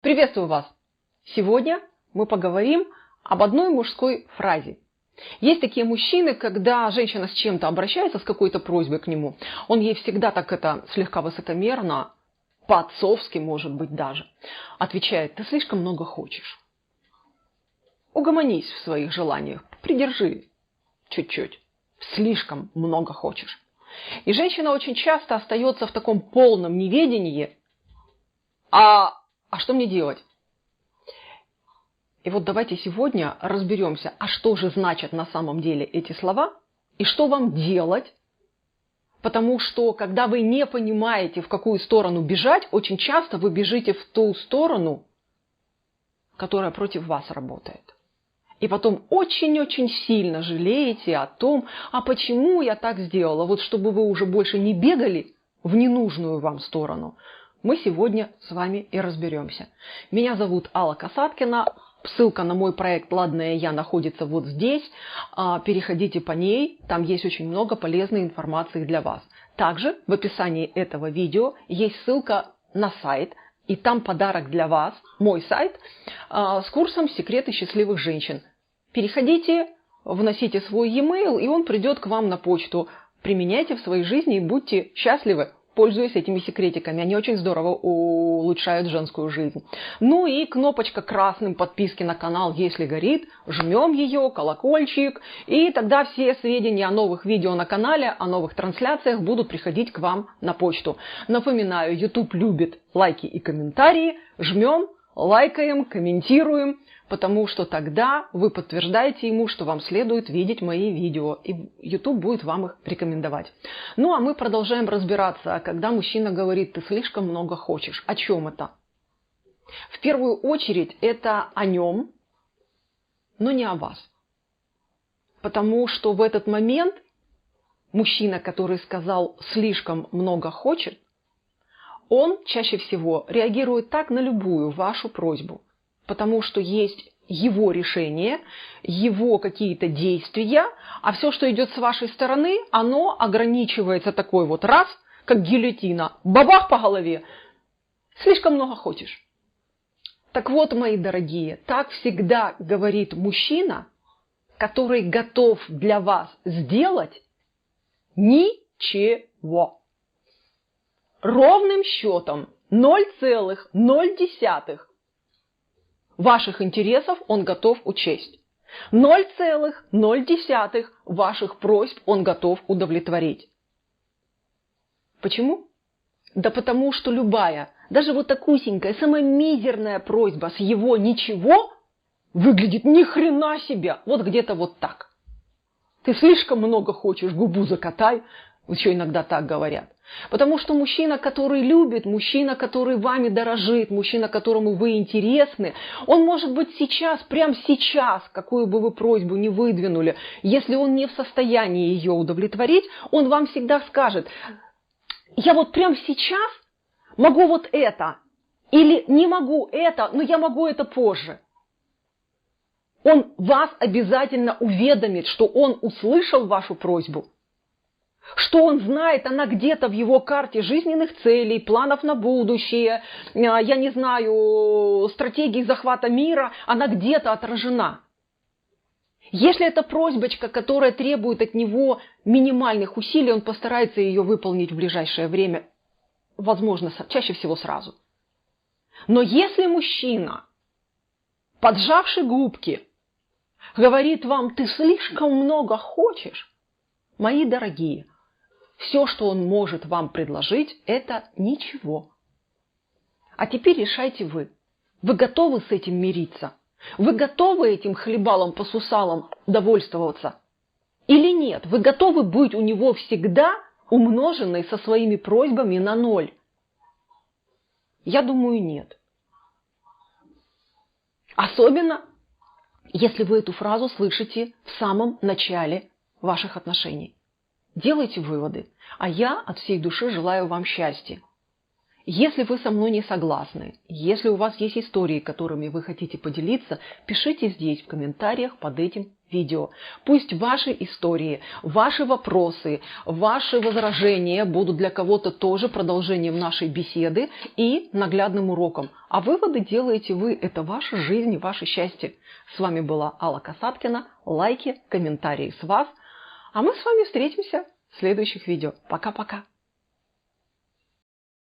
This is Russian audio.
Приветствую вас! Сегодня мы поговорим об одной мужской фразе. Есть такие мужчины, когда женщина с чем-то обращается, с какой-то просьбой к нему, он ей всегда так слегка высокомерно, по-отцовски, может быть, даже, отвечает: ты слишком много хочешь. Угомонись в своих желаниях, придержи чуть-чуть, слишком много хочешь. И женщина очень часто остается в таком полном неведении, а что мне делать? И вот давайте сегодня разберемся, а что же значат на самом деле эти слова и что вам делать. Потому что, когда вы не понимаете, в какую сторону бежать, очень часто вы бежите в ту сторону, которая против вас работает. И потом очень-очень сильно жалеете о том, а почему я так сделала, вот чтобы вы уже больше не бегали в ненужную вам сторону. Мы сегодня с вами и разберемся. Меня зовут Алла Касаткина. Ссылка на мой проект «Ладная я» находится вот здесь. Переходите по ней, там есть очень много полезной информации для вас. Также в описании этого видео есть ссылка на сайт, и там подарок для вас, мой сайт, с курсом «Секреты счастливых женщин». Переходите, вносите свой e-mail, и он придет к вам на почту. Применяйте в своей жизни и будьте счастливы, пользуясь этими секретиками. Они очень здорово улучшают женскую жизнь. Ну и кнопочка красным подписки на канал, если горит, жмем ее, колокольчик, и тогда все сведения о новых видео на канале, о новых трансляциях будут приходить к вам на почту. Напоминаю, YouTube любит лайки и комментарии. Жмем, лайкаем, комментируем, потому что тогда вы подтверждаете ему, что вам следует видеть мои видео, и YouTube будет вам их рекомендовать. Ну, а мы продолжаем разбираться, когда мужчина говорит: ты слишком много хочешь. О чем это? В первую очередь это о нем, но не о вас. Потому что в этот момент мужчина, который сказал «слишком много хочет», он чаще всего реагирует так на любую вашу просьбу, потому что есть его решение, его какие-то действия, а все, что идет с вашей стороны, оно ограничивается такой вот раз, как гильотина, бабах по голове, слишком много хочешь. Так вот, мои дорогие, так всегда говорит мужчина, который готов для вас сделать ничего. Ровным счетом 0,0 ваших интересов он готов учесть. 0,0 ваших просьб он готов удовлетворить. Почему? Да потому что любая, даже вот такусенькая, самая мизерная просьба с его ничего выглядит ни хрена себе, вот где-то вот так. Ты слишком много хочешь, губу закатай, еще иногда так говорят. Потому что мужчина, который любит, мужчина, который вами дорожит, мужчина, которому вы интересны, он может быть сейчас, прямо сейчас, какую бы вы просьбу ни выдвинули, если он не в состоянии ее удовлетворить, он вам всегда скажет: я вот прямо сейчас могу вот это, или не могу это, но я могу это позже. Он вас обязательно уведомит, что он услышал вашу просьбу, что он знает, она где-то в его карте жизненных целей, планов на будущее, я не знаю, стратегии захвата мира, она где-то отражена. Если это просьбочка, которая требует от него минимальных усилий, он постарается ее выполнить в ближайшее время, возможно, чаще всего сразу. Но если мужчина, поджавший губки, говорит вам: ты слишком много хочешь, мои дорогие, все, что он может вам предложить, это ничего. А теперь решайте вы. Вы готовы с этим мириться? Вы готовы этим хлебалом по сусалам довольствоваться? Или нет? Вы готовы быть у него всегда умноженной со своими просьбами на 0? Я думаю, нет. Особенно, если вы эту фразу слышите в самом начале ваших отношений. Делайте выводы, а я от всей души желаю вам счастья. Если вы со мной не согласны, если у вас есть истории, которыми вы хотите поделиться, пишите здесь в комментариях под этим видео. Пусть ваши истории, ваши вопросы, ваши возражения будут для кого-то тоже продолжением нашей беседы и наглядным уроком. А выводы делаете вы. Это ваша жизнь, ваше счастье. С вами была Алла Касаткина. Лайки, комментарии с вас. А мы с вами встретимся в следующих видео. Пока-пока.